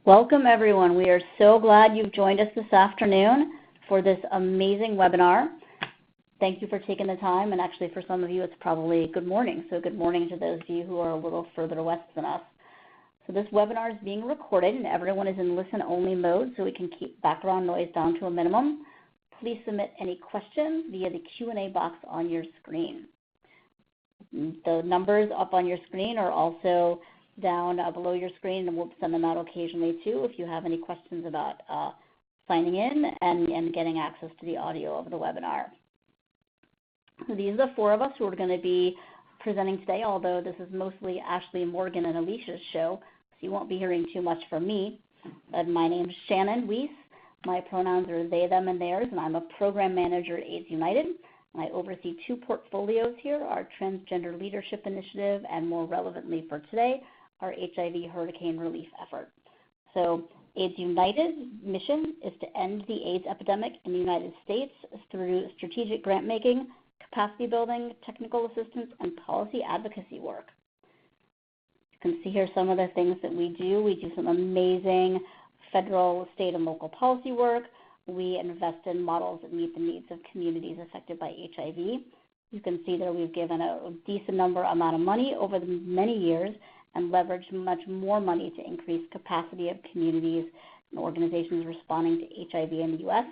Welcome, everyone. We are so glad you've joined us this afternoon for this amazing webinar. Thank you for taking the time, and actually for some of you it's probably good morning, so good morning to those of you who are a little further west than us. So this webinar is being recorded and everyone is in listen-only mode, so we can keep background noise down to a minimum. Please submit any questions via the Q&A box on your screen. The numbers up on your screen are also down below your screen, and we'll send them out occasionally too if you have any questions about signing in and getting access to the audio of the webinar. So these are the four of us who are going to be presenting today, although this is mostly Ashley, Morgan, and Alicia's show, so you won't be hearing too much from me. My name is Shannon Weiss. My pronouns are they, them, and theirs, and I'm a program manager at AIDS United. And I oversee two portfolios here, our Transgender Leadership Initiative, and more relevantly for today, our HIV hurricane relief effort. So AIDS United's mission is to end the AIDS epidemic in the United States through strategic grant making, capacity building, technical assistance, and policy advocacy work. You can see here some of the things that we do. We do some amazing federal, state, and local policy work. We invest in models that meet the needs of communities affected by HIV. You can see that we've given a decent amount of money over the many years and leveraged much more money to increase capacity of communities and organizations responding to HIV in the U.S.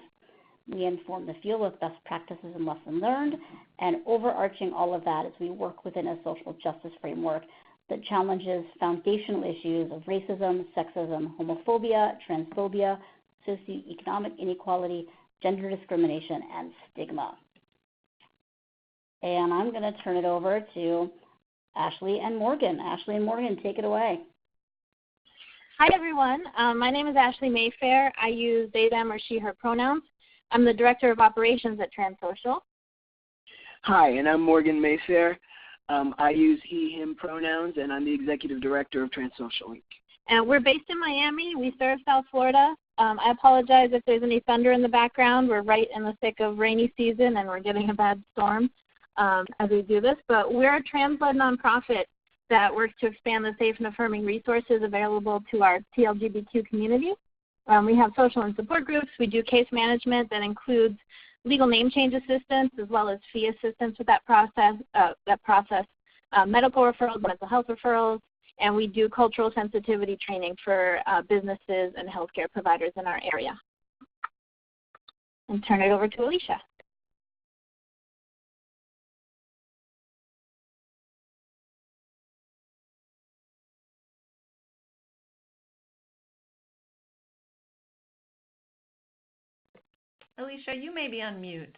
We inform the field with best practices and lessons learned, and overarching all of that is we work within a social justice framework that challenges foundational issues of racism, sexism, homophobia, transphobia, socioeconomic inequality, gender discrimination, and stigma. And I'm going to turn it over to Ashley and Morgan. Ashley and Morgan, take it away. Hi, everyone. My name is Ashley Mayfair. I use they, them, or she, her pronouns. I'm the Director of Operations at TransSocial. Hi, and I'm Morgan Mayfair. I use he, him pronouns, and I'm the Executive Director of TransSocial Inc. And we're based in Miami. We serve South Florida. I apologize if there's any thunder in the background. We're right in the thick of rainy season, and we're getting a bad storm as we do this. But we're a trans-led nonprofit that works to expand the safe and affirming resources available to our TLGBTQ community. We have social and support groups. We do case management that includes legal name change assistance as well as fee assistance with that process, medical referrals, mental health referrals, and we do cultural sensitivity training for businesses and healthcare providers in our area. And turn it over to Alicia. Alicia, you may be on mute.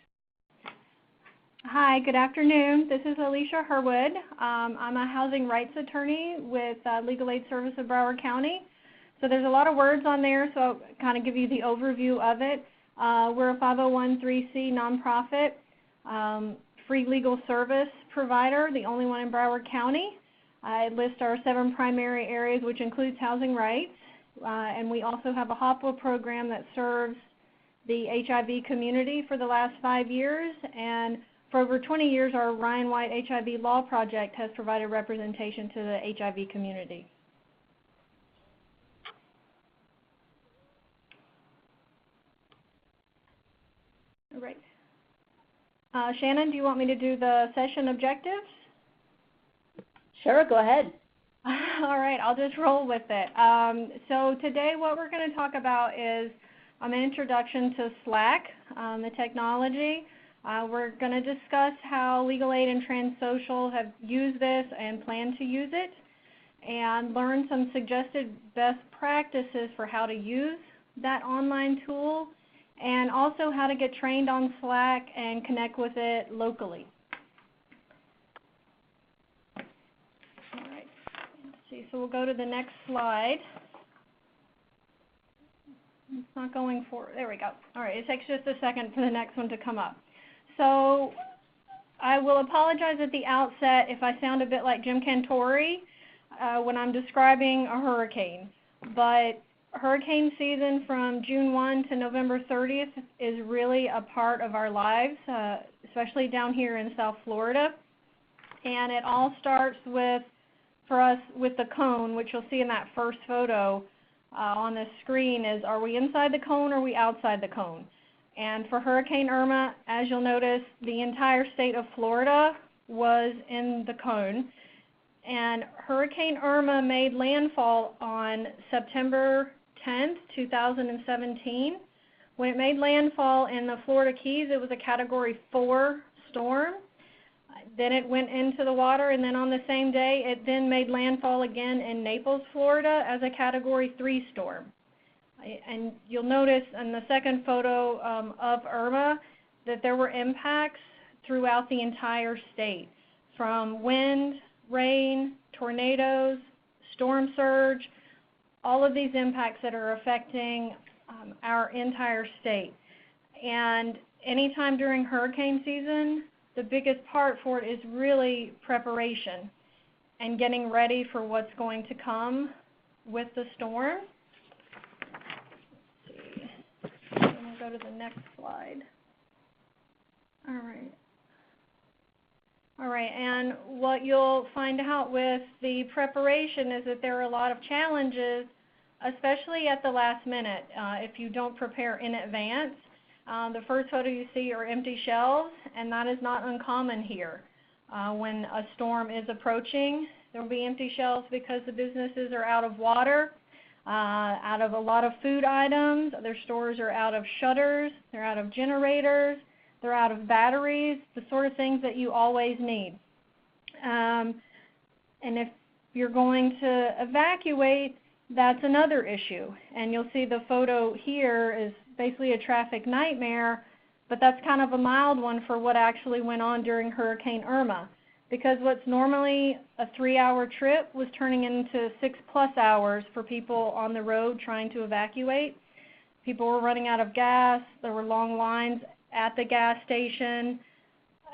Hi, good afternoon. This is Alicia Herwood. I'm a housing rights attorney with Legal Aid Service of Broward County. So there's a lot of words on there, so I'll kind of give you the overview of it. We're a 501(c) nonprofit, free legal service provider, the only one in Broward County. I list our 7 primary areas, which includes housing rights, and we also have a HOPWA program that serves the HIV community for the last 5 years, and for over 20 years our Ryan White HIV Law Project has provided representation to the HIV community. All right. Shannon, do you want me to do the session objectives? Sure, go ahead. All right, I'll just roll with it. So today what we're going to talk about is an introduction to Slack, the technology. We're going to discuss how Legal Aid and TransSocial have used this and plan to use it, and learn some suggested best practices for how to use that online tool, and also how to get trained on Slack and connect with it locally. All right, let's see, so we'll go to the next slide. It's not going for, there we go. All right, it takes just a second for the next one to come up. So I will apologize at the outset if I sound a bit like Jim Cantori when I'm describing a hurricane, but hurricane season from June 1 to November 30th is really a part of our lives, especially down here in South Florida. And it all starts with, for us, with the cone, which you'll see in that first photo. on the screen is, are we inside the cone or are we outside the cone? And for Hurricane Irma, as you'll notice, the entire state of Florida was in the cone. And Hurricane Irma made landfall on September 10th, 2017. When it made landfall in the Florida Keys, it was a Category 4 storm. Then it went into the water, and then on the same day, it then made landfall again in Naples, Florida as a Category 3 storm. And you'll notice in the second photo of Irma that there were impacts throughout the entire state, from wind, rain, tornadoes, storm surge, all of these impacts that are affecting our entire state. And anytime during hurricane season, the biggest part for it is really preparation and getting ready for what's going to come with the storm. Let's see. I'm going to go to the next slide. All right, and what you'll find out with the preparation is that there are a lot of challenges, especially at the last minute, if you don't prepare in advance. The first photo you see are empty shelves, and that is not uncommon here. When a storm is approaching, there will be empty shelves because the businesses are out of water, out of a lot of food items. Their stores are out of shutters, they're out of generators, they're out of batteries, the sort of things that you always need. And if you're going to evacuate, that's another issue. And you'll see the photo here is basically a traffic nightmare, but that's kind of a mild one for what actually went on during Hurricane Irma. Because what's normally a 3-hour trip was turning into 6+ hours for people on the road trying to evacuate. People were running out of gas, there were long lines at the gas station.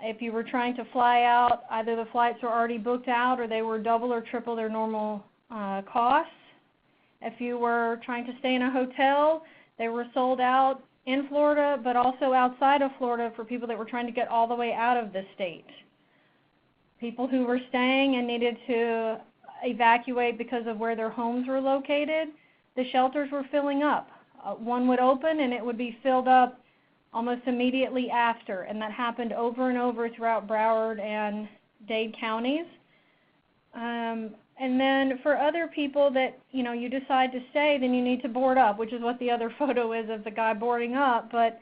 If you were trying to fly out, either the flights were already booked out or they were double or triple their normal costs. If you were trying to stay in a hotel, they were sold out in Florida, but also outside of Florida for people that were trying to get all the way out of the state. People who were staying and needed to evacuate because of where their homes were located, the shelters were filling up. One would open and it would be filled up almost immediately after, and that happened over and over throughout Broward and Dade counties. And then for other people that, you decide to stay, then you need to board up, which is what the other photo is of the guy boarding up. But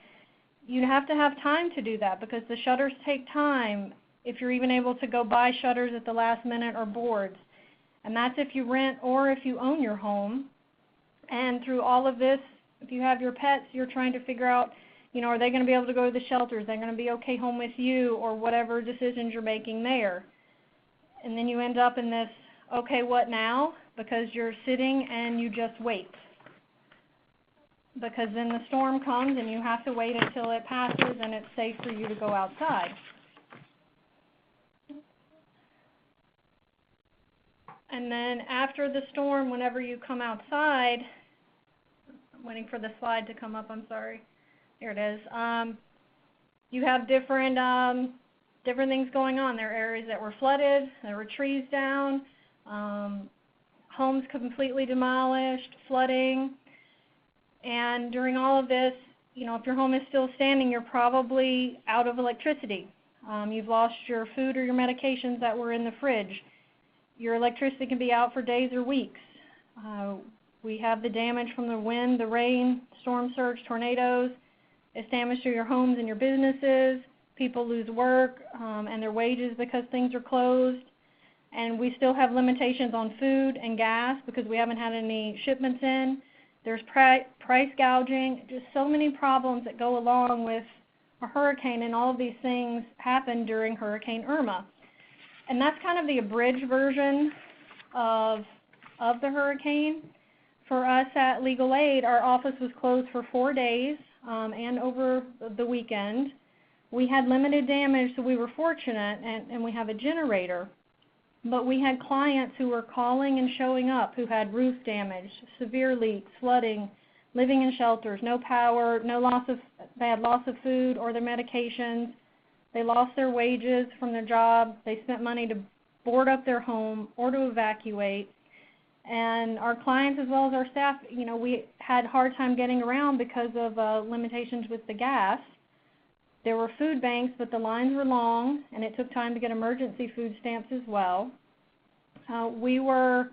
you have to have time to do that because the shutters take time, if you're even able to go buy shutters at the last minute or boards. And that's if you rent or if you own your home. And through all of this, if you have your pets, you're trying to figure out, are they going to be able to go to the shelters? They're going to be okay home with you, or whatever decisions you're making there. And then you end up in this, okay, what now? Because you're sitting and you just wait. Because then the storm comes and you have to wait until it passes and it's safe for you to go outside. And then after the storm, whenever you come outside, I'm waiting for the slide to come up, I'm sorry. Here it is. You have different things going on. There are areas that were flooded, there were trees down, homes completely demolished, flooding. And during all of this, if your home is still standing, you're probably out of electricity. You've lost your food or your medications that were in the fridge. Your electricity can be out for days or weeks. We have the damage from the wind, the rain, storm surge, tornadoes. It's damage to your homes and your businesses. People lose work and their wages because things are closed. And we still have limitations on food and gas because we haven't had any shipments in. There's price gouging, just so many problems that go along with a hurricane, and all of these things happened during Hurricane Irma. And that's kind of the abridged version of the hurricane. For us at Legal Aid, our office was closed for 4 days and over the weekend. We had limited damage, so we were fortunate, and we have a generator. But we had clients who were calling and showing up who had roof damage, severe leaks, flooding, living in shelters, no power, they had loss of food or their medications. They lost their wages from their job. They spent money to board up their home or to evacuate. And our clients as well as our staff, we had a hard time getting around because of limitations with the gas. There were food banks, but the lines were long, and it took time to get emergency food stamps as well. We were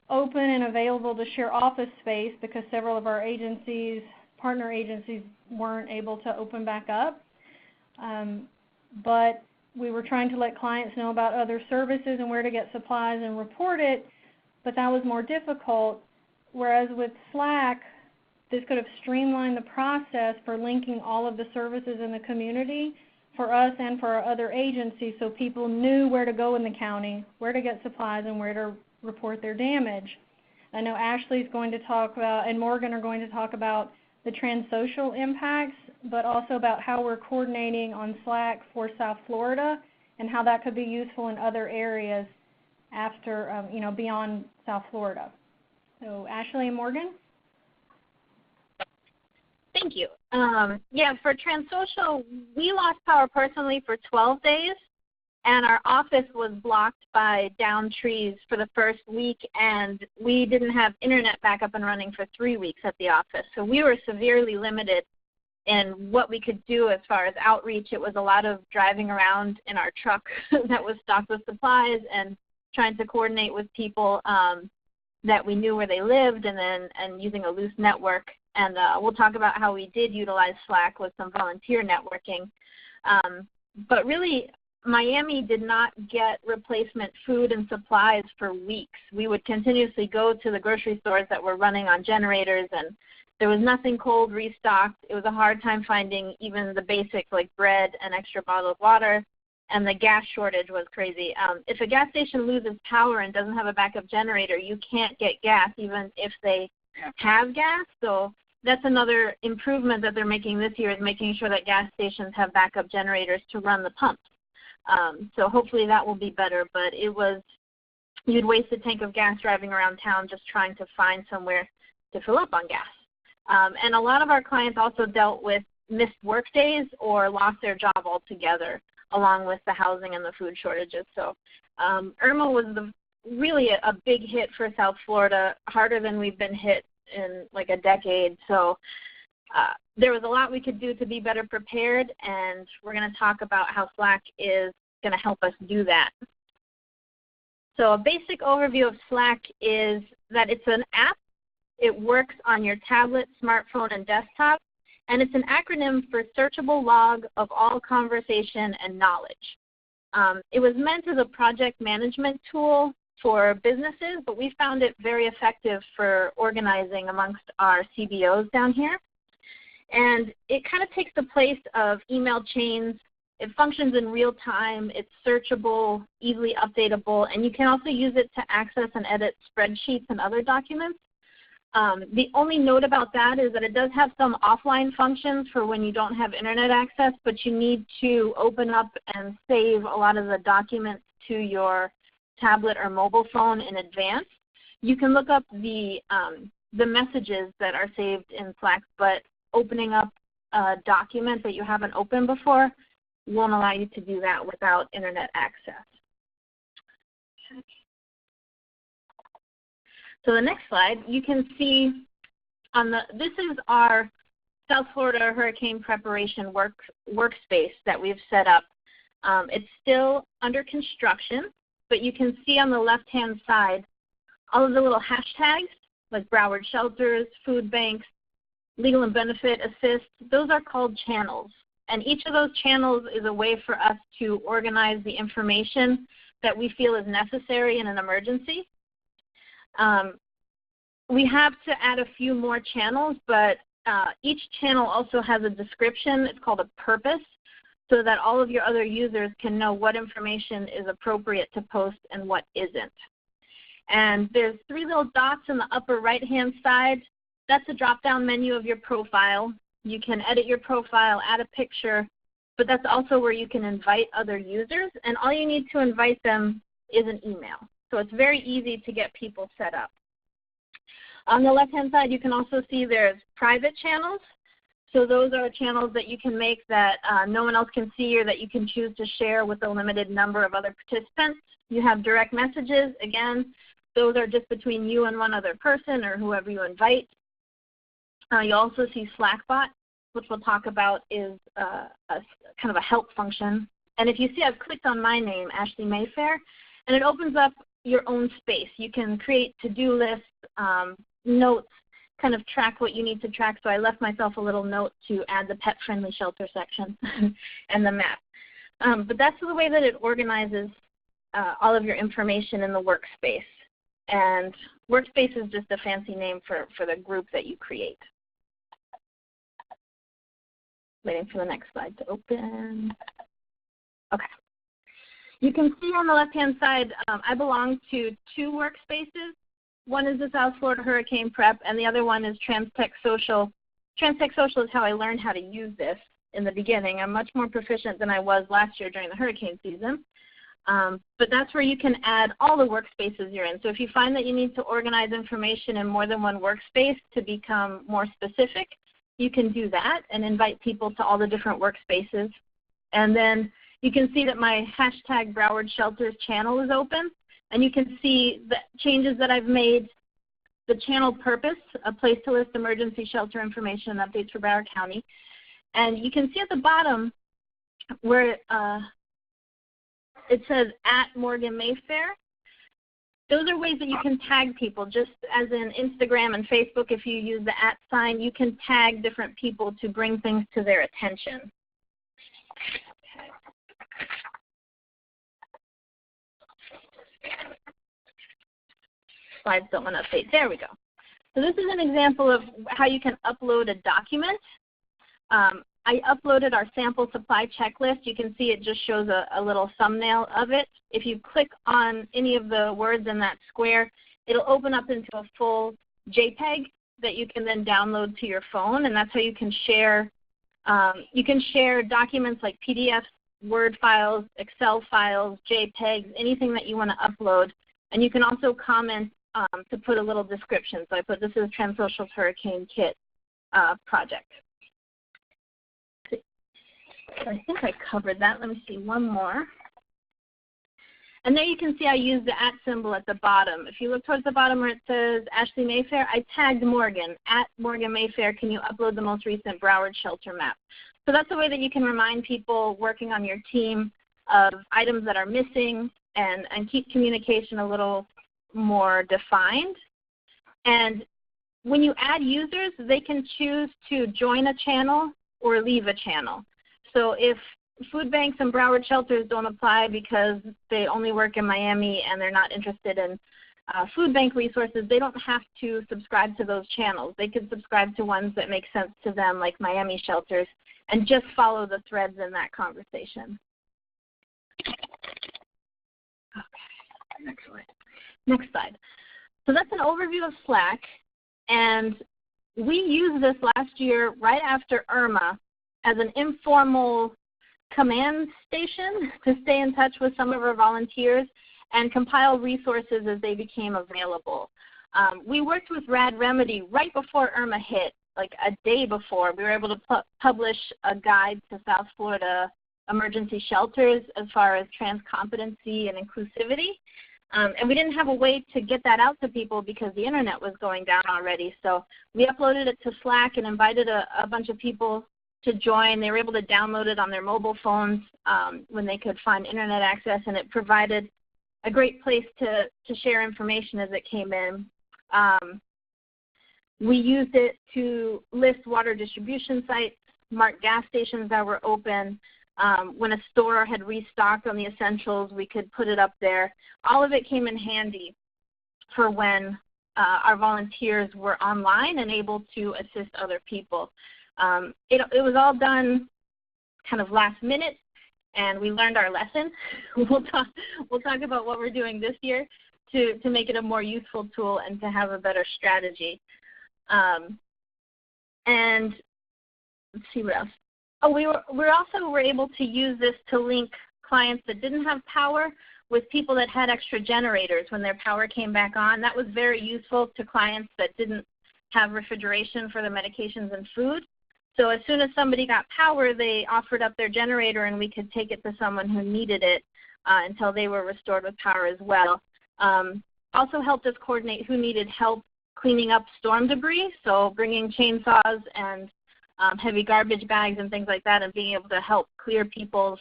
open and available to share office space because several of our agencies, partner agencies, weren't able to open back up. But we were trying to let clients know about other services and where to get supplies and report it, but that was more difficult, whereas with Slack, this could have streamlined the process for linking all of the services in the community for us and for our other agencies so people knew where to go in the county, where to get supplies, and where to report their damage. I know Ashley's going to talk about, and Morgan are going to talk about the transsocial impacts, but also about how we're coordinating on Slack for South Florida and how that could be useful in other areas after, beyond South Florida. So Ashley and Morgan? Thank you. For transsocial, we lost power personally for 12 days, and our office was blocked by downed trees for the first week, and we didn't have internet back up and running for 3 weeks at the office. So we were severely limited in what we could do as far as outreach. It was a lot of driving around in our truck that was stocked with supplies and trying to coordinate with people that we knew where they lived, and using a loose network. And we'll talk about how we did utilize Slack with some volunteer networking. But really, Miami did not get replacement food and supplies for weeks. We would continuously go to the grocery stores that were running on generators, and there was nothing cold restocked. It was a hard time finding even the basics like bread and extra bottled water, and the gas shortage was crazy. If a gas station loses power and doesn't have a backup generator, you can't get gas even if they have gas. So that's another improvement that they're making this year, is making sure that gas stations have backup generators to run the pumps. So hopefully that will be better, but you'd waste a tank of gas driving around town just trying to find somewhere to fill up on gas. And a lot of our clients also dealt with missed work days or lost their job altogether, along with the housing and the food shortages. So Irma was really a big hit for South Florida, harder than we've been hit in like a decade. So there was a lot we could do to be better prepared, and we're going to talk about how Slack is going to help us do that. So a basic overview of Slack is that it's an app. It works on your tablet, smartphone, and desktop, and it's an acronym for Searchable Log of All Conversation and Knowledge. It was meant as a project management tool for businesses, but we found it very effective for organizing amongst our CBOs down here. And it kind of takes the place of email chains. It functions in real time. It's searchable, easily updatable, and you can also use it to access and edit spreadsheets and other documents. The only note about that is that it does have some offline functions for when you don't have internet access, but you need to open up and save a lot of the documents to your tablet or mobile phone in advance. You can look up the messages that are saved in Slack, but opening up a document that you haven't opened before won't allow you to do that without internet access. So the next slide, you can see this is our South Florida hurricane preparation workspace that we've set up. It's still under construction, but you can see on the left-hand side all of the little hashtags like Broward Shelters, food banks, legal and benefit assist. Those are called channels, and each of those channels is a way for us to organize the information that we feel is necessary in an emergency. We have to add a few more channels, but each channel also has a description. It's called a purpose, so that all of your other users can know what information is appropriate to post and what isn't. And there's 3 little dots in the upper right-hand side. That's a drop-down menu of your profile. You can edit your profile, add a picture, but that's also where you can invite other users, and all you need to invite them is an email. So it's very easy to get people set up. On the left-hand side, you can also see there's private channels. So those are channels that you can make that no one else can see, or that you can choose to share with a limited number of other participants. You have direct messages. Again, Those are just between you and one other person or whoever you invite. You also see Slackbot, which we'll talk about is a kind of a help function. And if you see, I've clicked on my name, Ashley Mayfair, and it opens up your own space. You can create to-do lists, notes, kind of track what you need to track. So I left myself a little note to add the pet-friendly shelter section and the map. But that's the way that it organizes all of your information in the workspace. And workspace is just a fancy name for the group that you create. Waiting for the next slide to open. Okay. You can see on the left-hand side, I belong to 2 workspaces. One is the South Florida Hurricane Prep, and the other one is TransTech Social. TransTech Social is how I learned how to use this in the beginning. I'm much more proficient than I was last year during the hurricane season. But that's where you can add all the workspaces you're in. So if you find that you need to organize information in more than one workspace to become more specific, you can do that and invite people to all the different workspaces. And then you can see that my hashtag Broward Shelters channel is open. And you can see the changes that I've made, the channel purpose, a place to list emergency shelter information and updates for Broward County. And you can see at the bottom where it says @MorganMayfair. Those are ways that you can tag people, just as in Instagram and Facebook. If you use the @sign, you can tag different people to bring things to their attention. Slides don't want to update. There we go. So this is an example of how you can upload a document. I uploaded our sample supply checklist. You can see it just shows a little thumbnail of it. If you click on any of the words in that square, it'll open up into a full JPEG that you can then download to your phone, and that's how you can share. You can share documents like PDFs, Word files, Excel files, JPEGs, anything that you want to upload. And you can also comment to put a little description. So I put, this is TransSocial's Hurricane Kit project. So I think I covered that. Let me see one more. And there you can see I used the @ symbol at the bottom. If you look towards the bottom where it says Ashley Mayfair, I tagged Morgan, @MorganMayfair, can you upload the most recent Broward shelter map? So that's a way that you can remind people working on your team of items that are missing and keep communication a little more defined. And when you add users, they can choose to join a channel or leave a channel. So if food banks and Broward shelters don't apply because they only work in Miami and they're not interested in food bank resources, they don't have to subscribe to those channels. They could subscribe to ones that make sense to them, like Miami shelters, and just follow the threads in that conversation. Okay, next slide. Next slide. So that's an overview of Slack, and we used this last year right after Irma as an informal command station to stay in touch with some of our volunteers and compile resources as they became available. We worked with Rad Remedy right before Irma hit, like a day before. We were able to publish a guide to South Florida emergency shelters as far as trans competency and inclusivity. And we didn't have a way to get that out to people because the internet was going down already. So we uploaded it to Slack and invited a bunch of people to join. They were able to download it on their mobile phones when they could find internet access, and it provided a great place to share information as it came in. We used it to list water distribution sites, mark gas stations that were open. When a store had restocked on the essentials, we could put it up there. All of it came in handy for when our volunteers were online and able to assist other people. It was all done kind of last minute, and we learned our lesson. We'll talk about what we're doing this year to make it a more useful tool and to have a better strategy. And let's see what else. Oh, we also were able to use this to link clients that didn't have power with people that had extra generators when their power came back on. That was very useful to clients that didn't have refrigeration for their medications and food. So as soon as somebody got power, they offered up their generator and we could take it to someone who needed it until they were restored with power as well. also helped us coordinate who needed help cleaning up storm debris, so bringing chainsaws and heavy garbage bags and things like that, and being able to help clear people's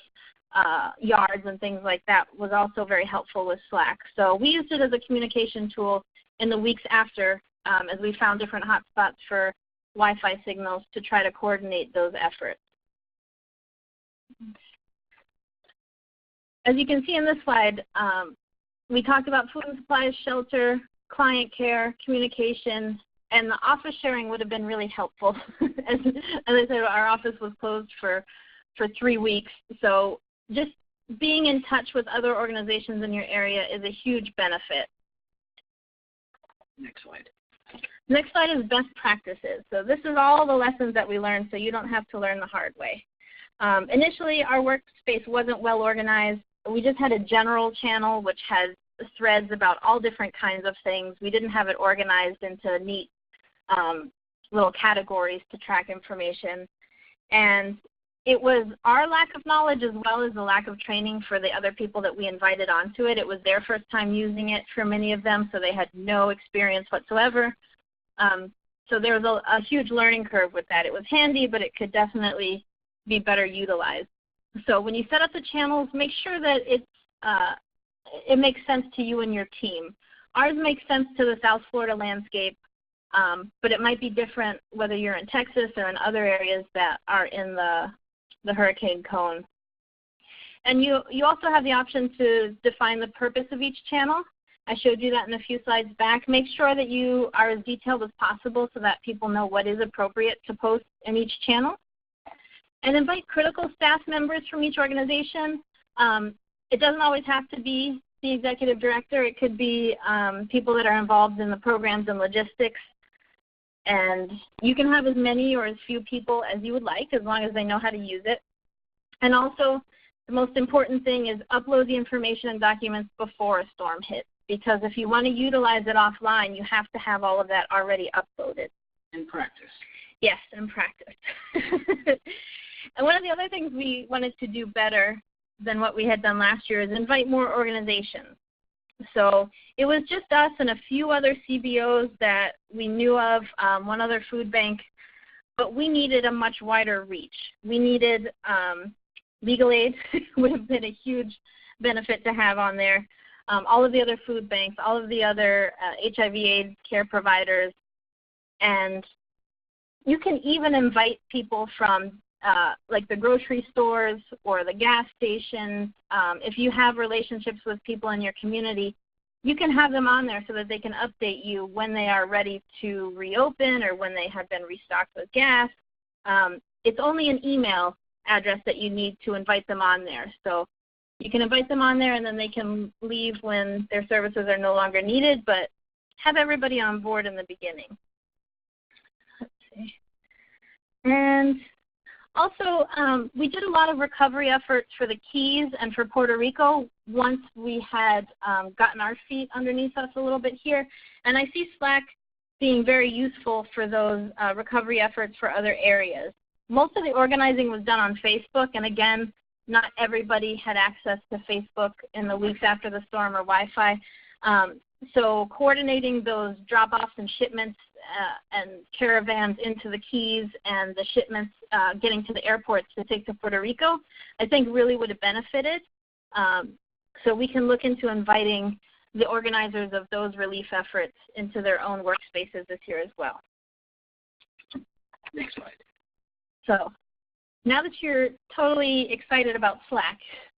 yards and things like that was also very helpful with Slack. So we used it as a communication tool in the weeks after as we found different hotspots for Wi-Fi signals to try to coordinate those efforts. As you can see in this slide, we talked about food and supplies, shelter, client care, communication, and the office sharing would have been really helpful. As I said, our office was closed for 3 weeks, so just being in touch with other organizations in your area is a huge benefit. Next slide. Next slide is best practices. So this is all the lessons that we learned, so you don't have to learn the hard way. Initially, our workspace wasn't well organized. We just had a general channel which had threads about all different kinds of things. We didn't have it organized into neat little categories to track information. And it was our lack of knowledge as well as the lack of training for the other people that we invited onto it. It was their first time using it for many of them, so they had no experience whatsoever. So there was a huge learning curve with that. It was handy, but it could definitely be better utilized. So when you set up the channels, make sure that it makes sense to you and your team. Ours makes sense to the South Florida landscape, but it might be different whether you're in Texas or in other areas that are in the hurricane cone. And you also have the option to define the purpose of each channel. I showed you that in a few slides back. Make sure that you are as detailed as possible so that people know what is appropriate to post in each channel. And invite critical staff members from each organization. It doesn't always have to be the executive director. It could be people that are involved in the programs and logistics. And you can have as many or as few people as you would like, as long as they know how to use it. And also, the most important thing is upload the information and documents before a storm hits, because if you want to utilize it offline, you have to have all of that already uploaded. In practice. Yes, in practice. And one of the other things we wanted to do better than what we had done last year is invite more organizations. So it was just us and a few other CBOs that we knew of, one other food bank, but we needed a much wider reach. We needed legal aid would have been a huge benefit to have on there. All of the other food banks, all of the other HIV/AIDS care providers, and you can even invite people from like the grocery stores or the gas stations. If you have relationships with people in your community, you can have them on there so that they can update you when they are ready to reopen or when they have been restocked with gas. It's only an email address that you need to invite them on there. So you can invite them on there and then they can leave when their services are no longer needed, but have everybody on board in the beginning. Let's see. And also, we did a lot of recovery efforts for the Keys and for Puerto Rico once we had gotten our feet underneath us a little bit here. And I see Slack being very useful for those recovery efforts for other areas. Most of the organizing was done on Facebook, and again, not everybody had access to Facebook in the weeks after the storm or Wi-Fi. So coordinating those drop-offs and shipments and caravans into the Keys and the shipments getting to the airports to take to Puerto Rico, I think really would have benefited. So we can look into inviting the organizers of those relief efforts into their own workspaces this year as well. Next slide. So now that you're totally excited about Slack,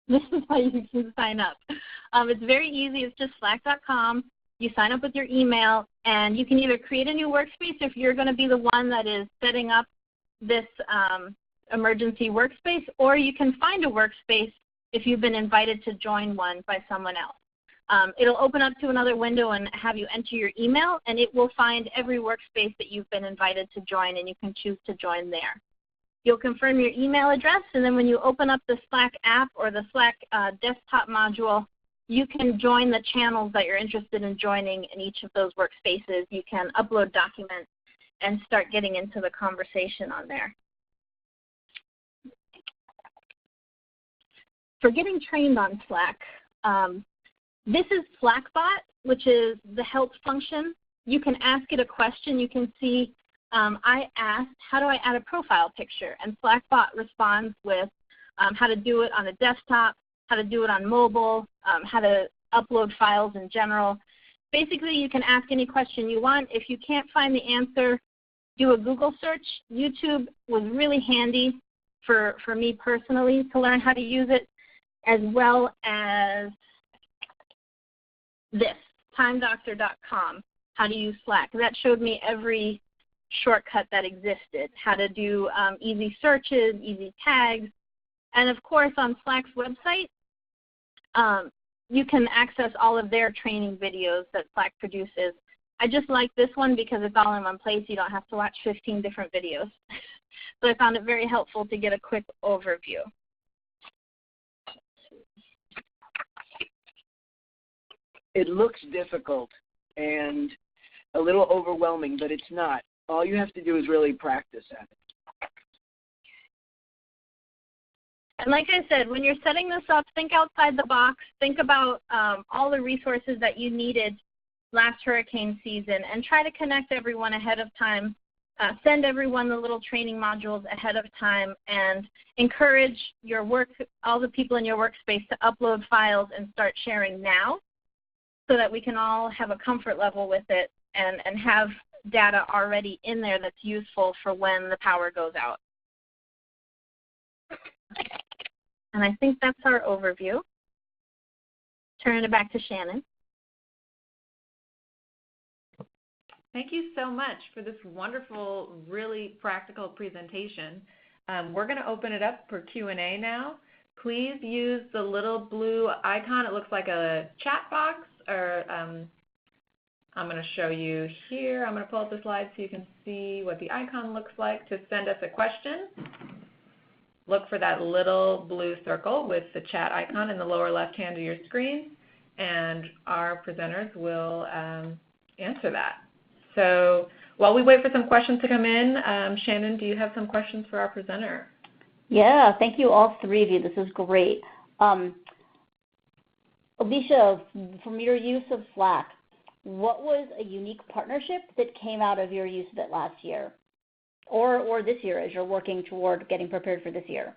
this is how you can sign up. It's very easy. It's just slack.com. You sign up with your email, and you can either create a new workspace if you're going to be the one that is setting up this emergency workspace, or you can find a workspace if you've been invited to join one by someone else. It'll open up to another window and have you enter your email, and it will find every workspace that you've been invited to join, and you can choose to join there. You'll confirm your email address, and then when you open up the Slack app or the Slack desktop module, you can join the channels that you're interested in joining in each of those workspaces. You can upload documents and start getting into the conversation on there. For getting trained on Slack, This is Slackbot, which is the help function. You can ask it a question. You can see I asked, how do I add a profile picture? And Slackbot responds with how to do it on a desktop, how to do it on mobile, how to upload files in general. Basically, you can ask any question you want. If you can't find the answer, do a Google search. YouTube was really handy for me personally to learn how to use it, as well as this, timedoctor.com, how to use Slack. That showed me every shortcut that existed, how to do easy searches, easy tags. And of course, on Slack's website, you can access all of their training videos that Slack produces. I just like this one because it's all in one place. You don't have to watch 15 different videos. So I found it very helpful to get a quick overview. It looks difficult and a little overwhelming, but it's not. All you have to do is really practice at it. And like I said, when you're setting this up, think outside the box. Think about all the resources that you needed last hurricane season, and try to connect everyone ahead of time. Send everyone the little training modules ahead of time, and encourage all the people in your workspace to upload files and start sharing now, so that we can all have a comfort level with it and have data already in there that's useful for when the power goes out. And I think that's our overview. Turn it back to Shannon. Thank you so much for this wonderful, really practical presentation. We're going to open it up for Q&A now. Please use the little blue icon. It looks like a chat box, or I'm going to show you here. I'm going to pull up the slide so you can see what the icon looks like to send us a question. Look for that little blue circle with the chat icon in the lower left hand of your screen, and our presenters will answer that. So while we wait for some questions to come in, Shannon, do you have some questions for our presenter? Yeah, thank you all three of you. This is great. Alicia, from your use of Slack, what was a unique partnership that came out of your use of it last year or this year as you're working toward getting prepared for this year?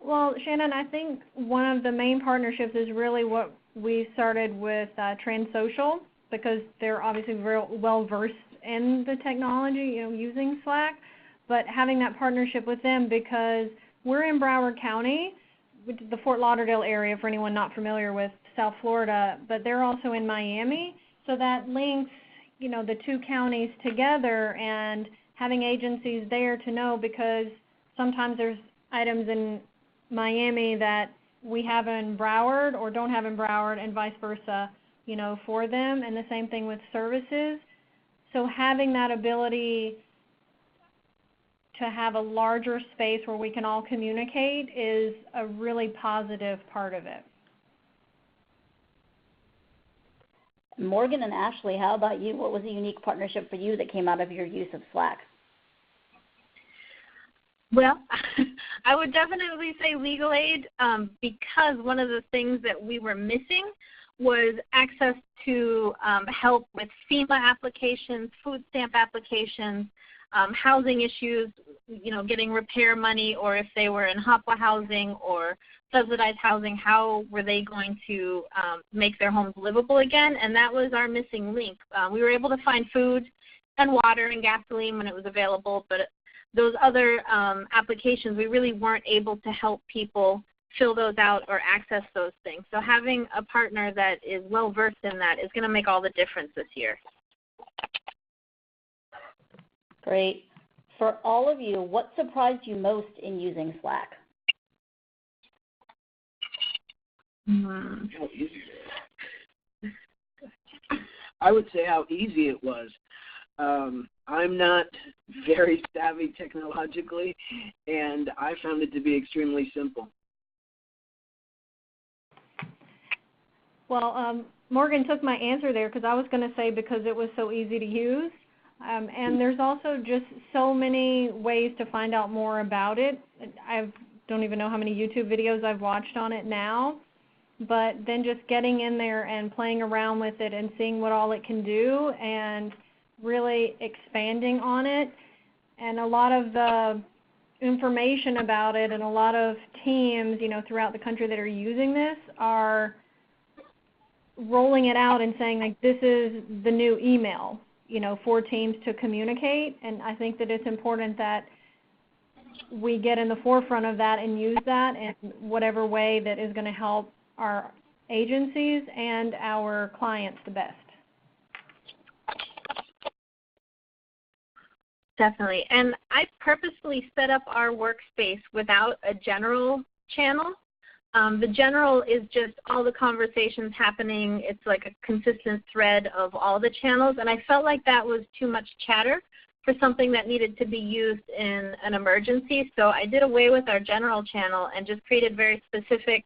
Well, Shannon, I think one of the main partnerships is really what we started with Transsocial, because they're obviously very well-versed in the technology, using Slack, but having that partnership with them because we're in Broward County, which is the Fort Lauderdale area for anyone not familiar with South Florida, but they're also in Miami, so that links, the two counties together, and having agencies there to know, because sometimes there's items in Miami that we have in Broward or don't have in Broward, and vice versa, for them, and the same thing with services. So having that ability to have a larger space where we can all communicate is a really positive part of it. Morgan and Ashley, how about you? What was a unique partnership for you that came out of your use of Slack? Well, I would definitely say legal aid, because one of the things that we were missing was access to help with FEMA applications, food stamp applications, housing issues, getting repair money, or if they were in HOPWA housing or subsidized housing, how were they going to make their homes livable again? And that was our missing link. We were able to find food and water and gasoline when it was available, but those other applications, we really weren't able to help people fill those out or access those things. So having a partner that is well-versed in that is going to make all the difference this year. Great. For all of you, what surprised you most in using Slack? How easy it is. I would say how easy it was. I'm not very savvy technologically, and I found it to be extremely simple. Well, Morgan took my answer there, because I was going to say because it was so easy to use. And there's also just so many ways to find out more about it. I don't even know how many YouTube videos I've watched on it now. but then just getting in there and playing around with it and seeing what all it can do and really expanding on it. And a lot of the information about it and a lot of teams, throughout the country that are using this are rolling it out and saying, like, this is the new email, for teams to communicate. And I think that it's important that we get in the forefront of that and use that in whatever way that is going to help our agencies and our clients the best. Definitely. And I purposely set up our workspace without a general channel. The general is just all the conversations happening. It's like a consistent thread of all the channels, and I felt like that was too much chatter for something that needed to be used in an emergency. So I did away with our general channel and just created very specific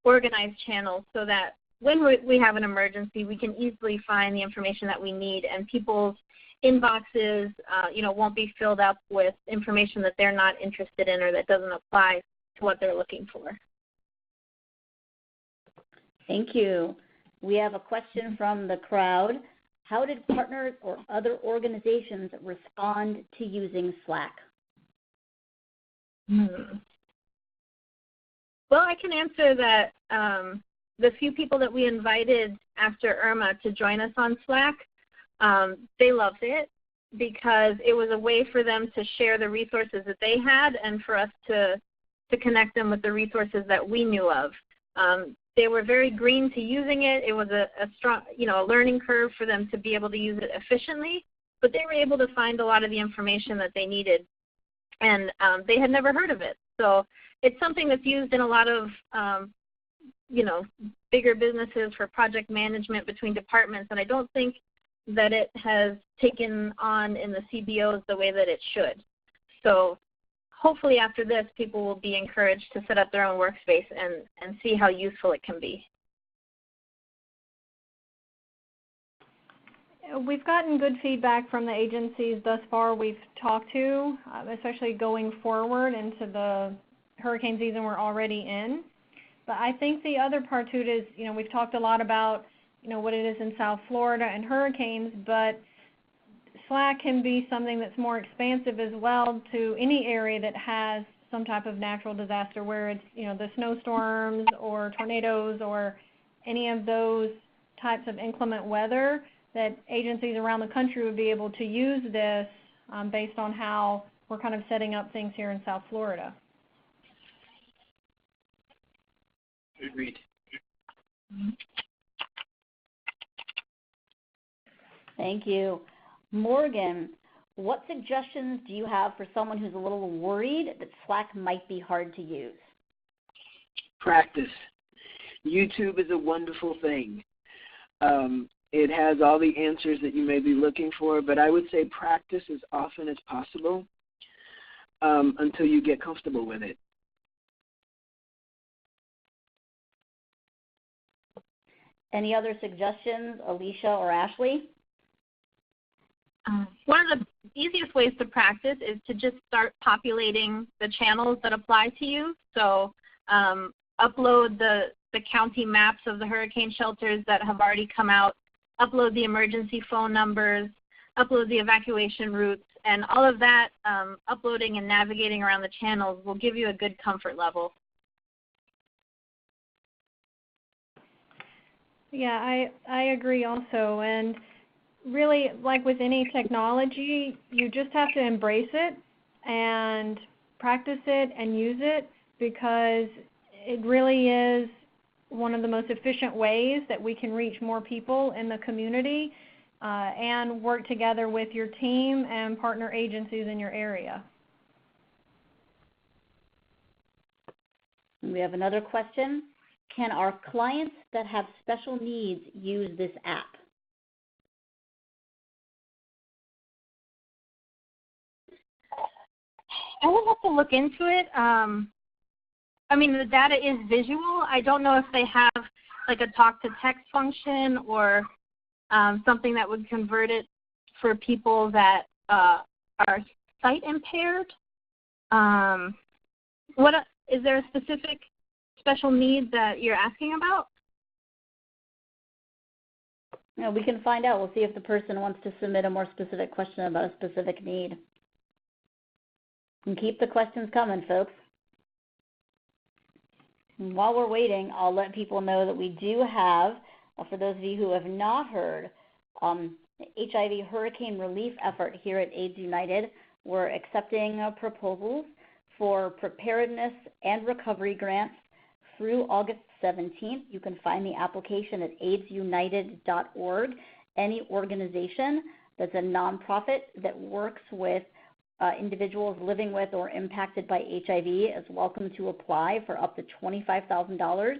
organized channels so that when we have an emergency, we can easily find the information that we need, and people's inboxes won't be filled up with information that they're not interested in or that doesn't apply to what they're looking for. Thank you. We have a question from the crowd. How did partners or other organizations respond to using Slack? Well, I can answer that. The few people that we invited after Irma to join us on Slack, they loved it because it was a way for them to share the resources that they had and for us to connect them with the resources that we knew of. They were very green to using it. It was a strong, a learning curve for them to be able to use it efficiently, but they were able to find a lot of the information that they needed, and they had never heard of it. So it's something that's used in a lot of, bigger businesses for project management between departments, and I don't think that it has taken on in the CBOs the way that it should. So hopefully after this, people will be encouraged to set up their own workspace and see how useful it can be. We've gotten good feedback from the agencies thus far we've talked to, especially going forward into the hurricane season we're already in. But I think the other part to it is, we've talked a lot about, what it is in South Florida and hurricanes, but Slack can be something that's more expansive as well to any area that has some type of natural disaster, where it's, the snowstorms or tornadoes or any of those types of inclement weather, that agencies around the country would be able to use this based on how we're kind of setting up things here in South Florida. Agreed. Thank you. Morgan, what suggestions do you have for someone who's a little worried that Slack might be hard to use? Practice. YouTube is a wonderful thing. It has all the answers that you may be looking for, but I would say practice as often as possible until you get comfortable with it. Any other suggestions, Alicia or Ashley? One of the easiest ways to practice is to just start populating the channels that apply to you. So upload the county maps of the hurricane shelters that have already come out, upload the emergency phone numbers, upload the evacuation routes, and all of that uploading and navigating around the channels will give you a good comfort level. Yeah, I agree also. And really, like with any technology, you just have to embrace it and practice it and use it, because it really is one of the most efficient ways that we can reach more people in the community and work together with your team and partner agencies in your area. We have another question. Can our clients that have special needs use this app? I will have to look into it. I mean, the data is visual. I don't know if they have like a talk-to-text function or something that would convert it for people that are sight impaired. Is there a specific special needs that you're asking about? No, we can find out. We'll see if the person wants to submit a more specific question about a specific need. And keep the questions coming, folks. And while we're waiting, I'll let people know that we do have, for those of you who have not heard, HIV hurricane relief effort here at AIDS United. We're accepting proposals for preparedness and recovery grants through August 17th. You can find the application at aidsunited.org. Any organization that's a nonprofit that works with individuals living with or impacted by HIV is welcome to apply for up to $25,000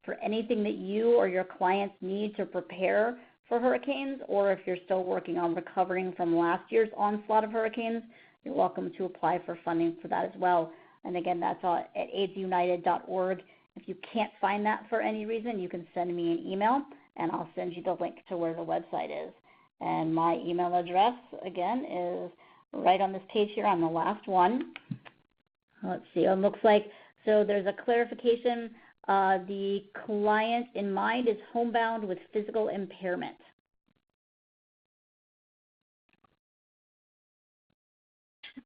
for anything that you or your clients need to prepare for hurricanes, or if you're still working on recovering from last year's onslaught of hurricanes, you're welcome to apply for funding for that as well. And again, that's at aidsunited.org. If you can't find that for any reason, you can send me an email, and I'll send you the link to where the website is. And my email address, again, is right on this page here on the last one. Let's see. It looks like, so there's a clarification. The client in mind is homebound with physical impairment.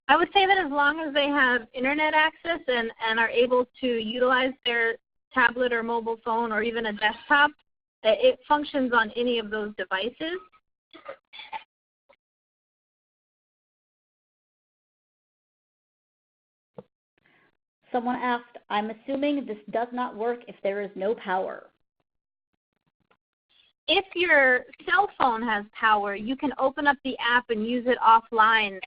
I would say that as long as they have internet access and are able to utilize their tablet or mobile phone or even a desktop, it functions on any of those devices. Someone asked, I'm assuming this does not work if there is no power. If your cell phone has power, you can open up the app and use it offline,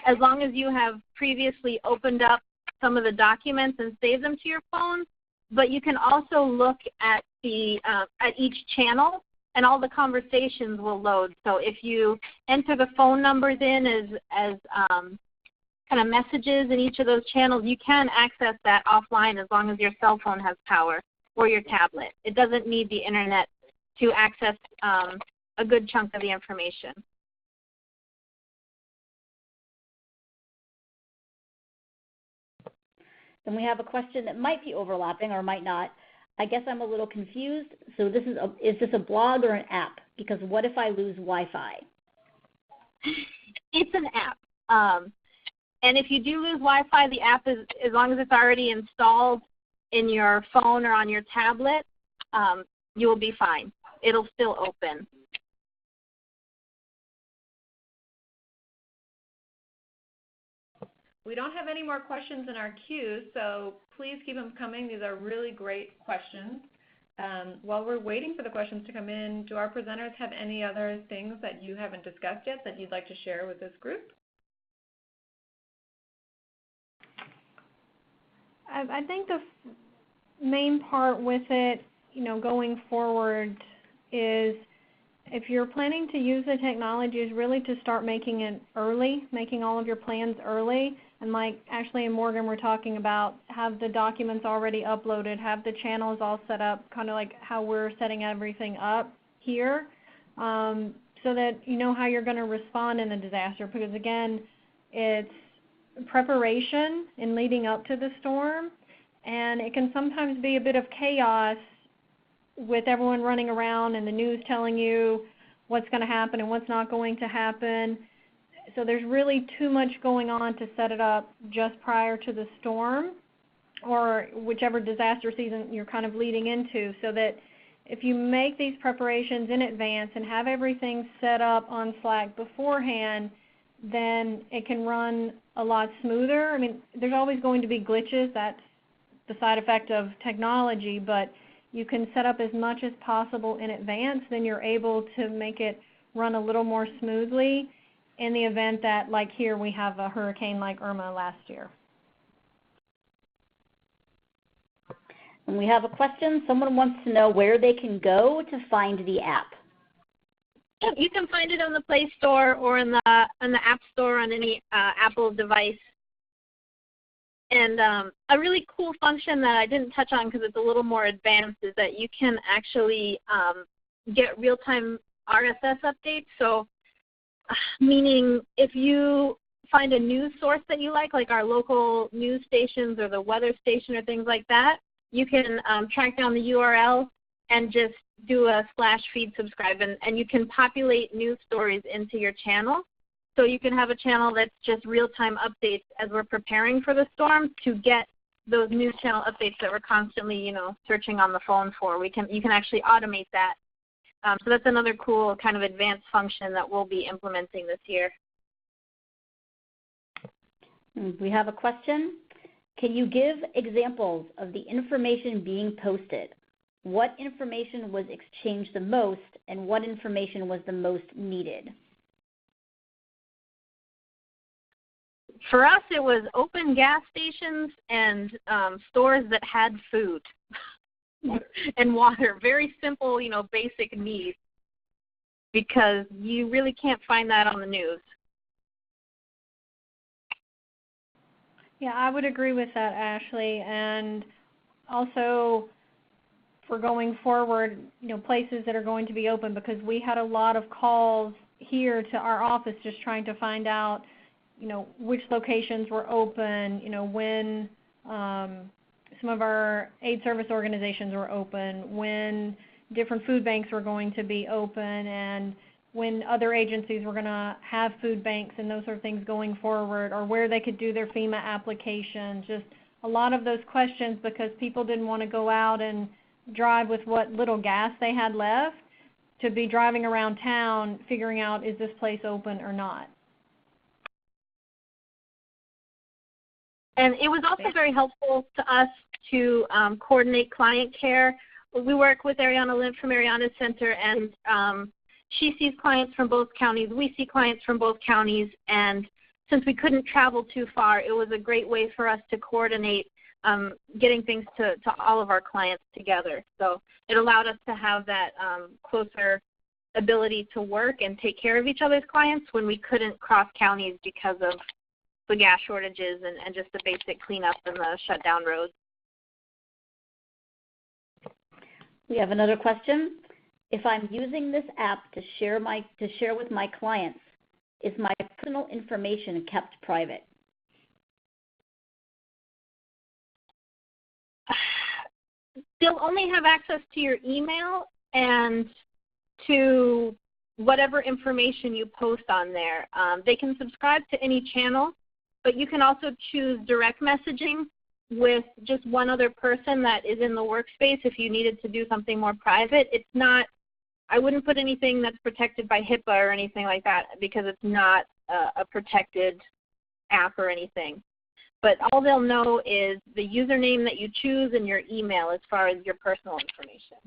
as long as you have previously opened up some of the documents and saved them to your phone. But you can also look at at each channel, and all the conversations will load. So if you enter the phone numbers in as kind of messages in each of those channels, you can access that offline as long as your cell phone has power or your tablet. It doesn't need the internet to access a good chunk of the information. Then we have a question that might be overlapping or might not. I guess I'm a little confused. So this is this a blog or an app? Because what if I lose Wi-Fi? It's an app. And if you do lose Wi-Fi, the app is, as long as it's already installed in your phone or on your tablet, you will be fine. It'll still open. We don't have any more questions in our queue, so please keep them coming. These are really great questions. While we're waiting for the questions to come in, do our presenters have any other things that you haven't discussed yet that you'd like to share with this group? I think the main part with it, going forward is if you're planning to use the technology is really to start making it early, making all of your plans early. And like Ashley and Morgan were talking about, have the documents already uploaded, have the channels all set up, kind of like how we're setting everything up here, so that you know how you're going to respond in a disaster. Because again, it's preparation in leading up to the storm, and it can sometimes be a bit of chaos with everyone running around and the news telling you what's going to happen and what's not going to happen. So there's really too much going on to set it up just prior to the storm or whichever disaster season you're kind of leading into, so that if you make these preparations in advance and have everything set up on Slack beforehand, then it can run a lot smoother. I mean, there's always going to be glitches. That's the side effect of technology, but you can set up as much as possible in advance, then you're able to make it run a little more smoothly in the event that, like here, we have a hurricane like Irma last year. And we have a question. Someone wants to know where they can go to find the app. You can find it on the Play Store or in the App Store on any Apple device. And a really cool function that I didn't touch on because it's a little more advanced is that you can actually get real-time RSS updates. So meaning if you find a news source that you like our local news stations or the weather station or things like that, you can track down the URL and just do a /feed subscribe, and you can populate news stories into your channel. So you can have a channel that's just real-time updates as we're preparing for the storm to get those news channel updates that we're constantly, searching on the phone for. You can actually automate that. So that's another cool kind of advanced function that we'll be implementing this year. We have a question. Can you give examples of the information being posted? What information was exchanged the most, and what information was the most needed? For us, it was open gas stations and stores that had food and water. Very simple, basic needs, because you really can't find that on the news. Yeah, I would agree with that, Ashley. And also, for going forward, places that are going to be open, because we had a lot of calls here to our office just trying to find out, which locations were open, when some of our aid service organizations were open, when different food banks were going to be open, and when other agencies were going to have food banks and those sort of things going forward, or where they could do their FEMA applications. Just a lot of those questions, because people didn't want to go out and drive with what little gas they had left to be driving around town figuring out, is this place open or not. And it was also very helpful to us to coordinate client care. We work with Ariana Lind from Ariana's Center, and she sees clients from both counties. We see clients from both counties, and since we couldn't travel too far, it was a great way for us to coordinate getting things to all of our clients together. So it allowed us to have that closer ability to work and take care of each other's clients when we couldn't cross counties because of the gas shortages and just the basic cleanup and the shut down roads. We have another question. If I'm using this app to share with my clients, is my personal information kept private? They'll only have access to your email and to whatever information you post on there. They can subscribe to any channel, but you can also choose direct messaging with just one other person that is in the workspace if you needed to do something more private. It's not, I wouldn't put anything that's protected by HIPAA or anything like that, because it's not a protected app or anything. But all they'll know is the username that you choose and your email as far as your personal information.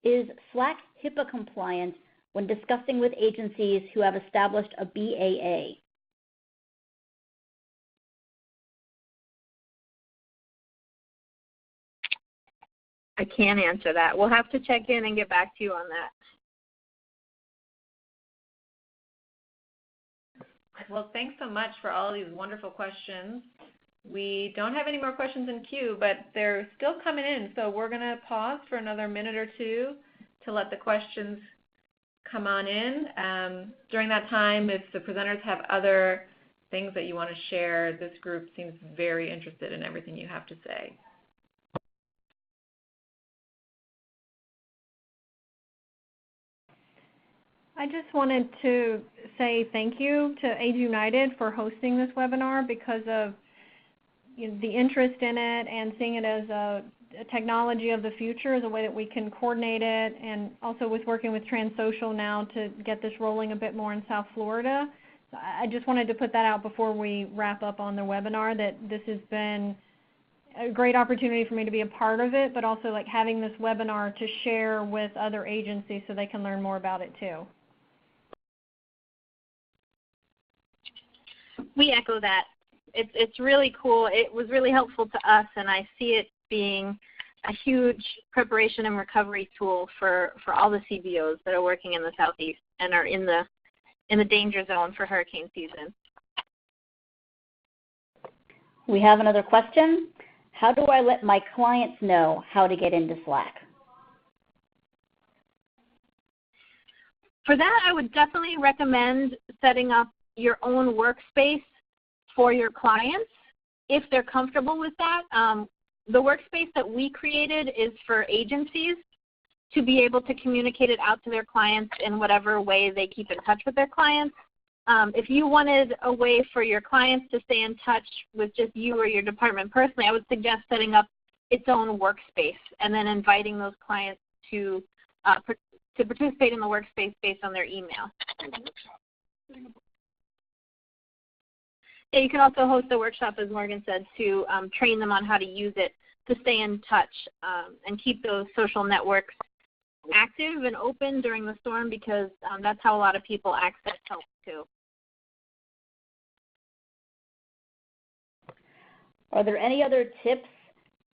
Is Slack HIPAA compliant when discussing with agencies who have established a BAA? I can't answer that. We'll have to check in and get back to you on that. Well, thanks so much for all these wonderful questions. We don't have any more questions in queue, but they're still coming in, so we're going to pause for another minute or two to let the questions come on in. During that time, if the presenters have other things that you want to share, this group seems very interested in everything you have to say. I just wanted to say thank you to AIDS United for hosting this webinar, because of the interest in it and seeing it as a technology of the future, as a way that we can coordinate it, and also with working with Transsocial now to get this rolling a bit more in South Florida. So I just wanted to put that out before we wrap up on the webinar, that this has been a great opportunity for me to be a part of it, but also like having this webinar to share with other agencies so they can learn more about it too. We echo that. It's really cool. It was really helpful to us, and I see it being a huge preparation and recovery tool for all the CBOs that are working in the Southeast and are in the danger zone for hurricane season. We have another question. How do I let my clients know how to get into Slack? For that, I would definitely recommend setting up your own workspace for your clients if they're comfortable with that. The workspace that we created is for agencies to be able to communicate it out to their clients in whatever way they keep in touch with their clients. If you wanted a way for your clients to stay in touch with just you or your department personally, I would suggest setting up its own workspace and then inviting those clients to participate in the workspace based on their email. Yeah, you can also host a workshop, as Morgan said, to train them on how to use it to stay in touch and keep those social networks active and open during the storm, because that's how a lot of people access help too. Are there any other tips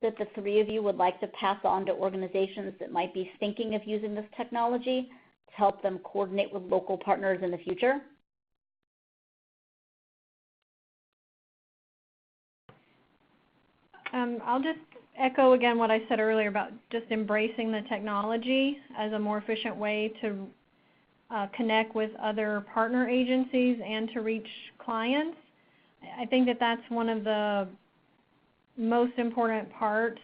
that the three of you would like to pass on to organizations that might be thinking of using this technology to help them coordinate with local partners in the future? I'll just echo again what I said earlier about just embracing the technology as a more efficient way to connect with other partner agencies and to reach clients. I think that that's one of the most important parts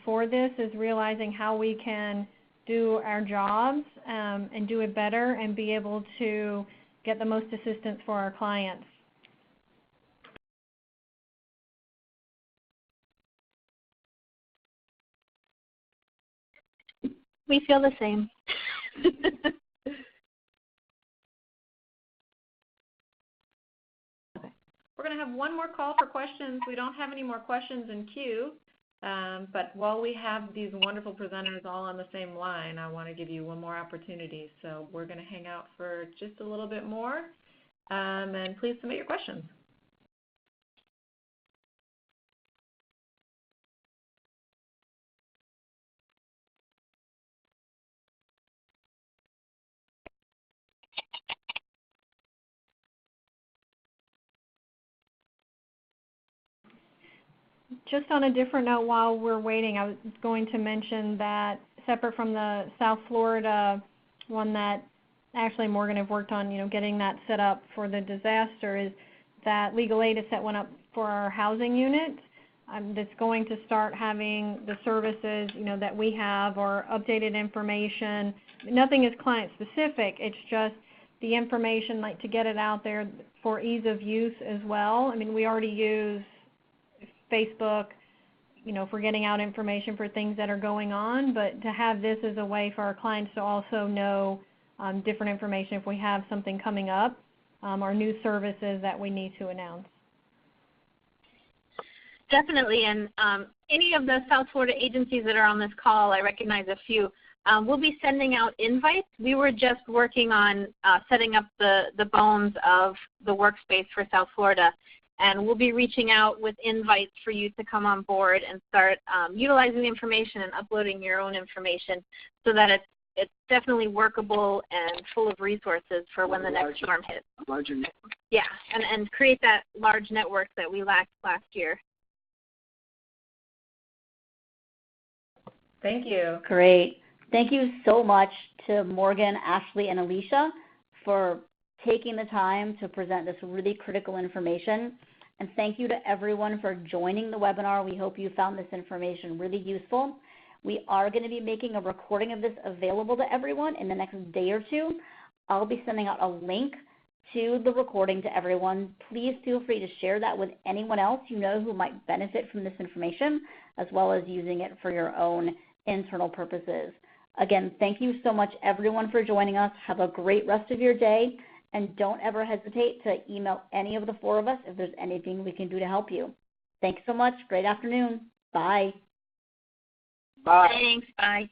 for this, is realizing how we can do our jobs and do it better and be able to get the most assistance for our clients. We feel the same. We're going to have one more call for questions. We don't have any more questions in queue, but while we have these wonderful presenters all on the same line, I want to give you one more opportunity. So we're going to hang out for just a little bit more, and please submit your questions. Just on a different note, while we're waiting, I was going to mention that separate from the South Florida one that Ashley and Morgan have worked on, getting that set up for the disaster, is that legal aid has set one up for our housing unit that's going to start having the services, that we have, or updated information. Nothing is client specific. It's just the information, like to get it out there for ease of use as well. I mean, we already use Facebook, for getting out information for things that are going on, but to have this as a way for our clients to also know different information if we have something coming up or new services that we need to announce. Definitely, and any of the South Florida agencies that are on this call, I recognize a few, we'll be sending out invites. We were just working on setting up the bones of the workspace for South Florida, and we'll be reaching out with invites for you to come on board and start utilizing the information and uploading your own information so that it's definitely workable and full of resources for when the next storm hits. Larger network. Yeah, and create that large network that we lacked last year. Thank you. Great. Thank you so much to Morgan, Ashley, and Alicia for taking the time to present this really critical information. And thank you to everyone for joining the webinar. We hope you found this information really useful. We are going to be making a recording of this available to everyone in the next day or two. I'll be sending out a link to the recording to everyone. Please feel free to share that with anyone else you know who might benefit from this information, as well as using it for your own internal purposes. Again, thank you so much, everyone, for joining us. Have a great rest of your day. And don't ever hesitate to email any of the four of us if there's anything we can do to help you. Thanks so much. Great afternoon. Bye. Bye. Thanks. Bye.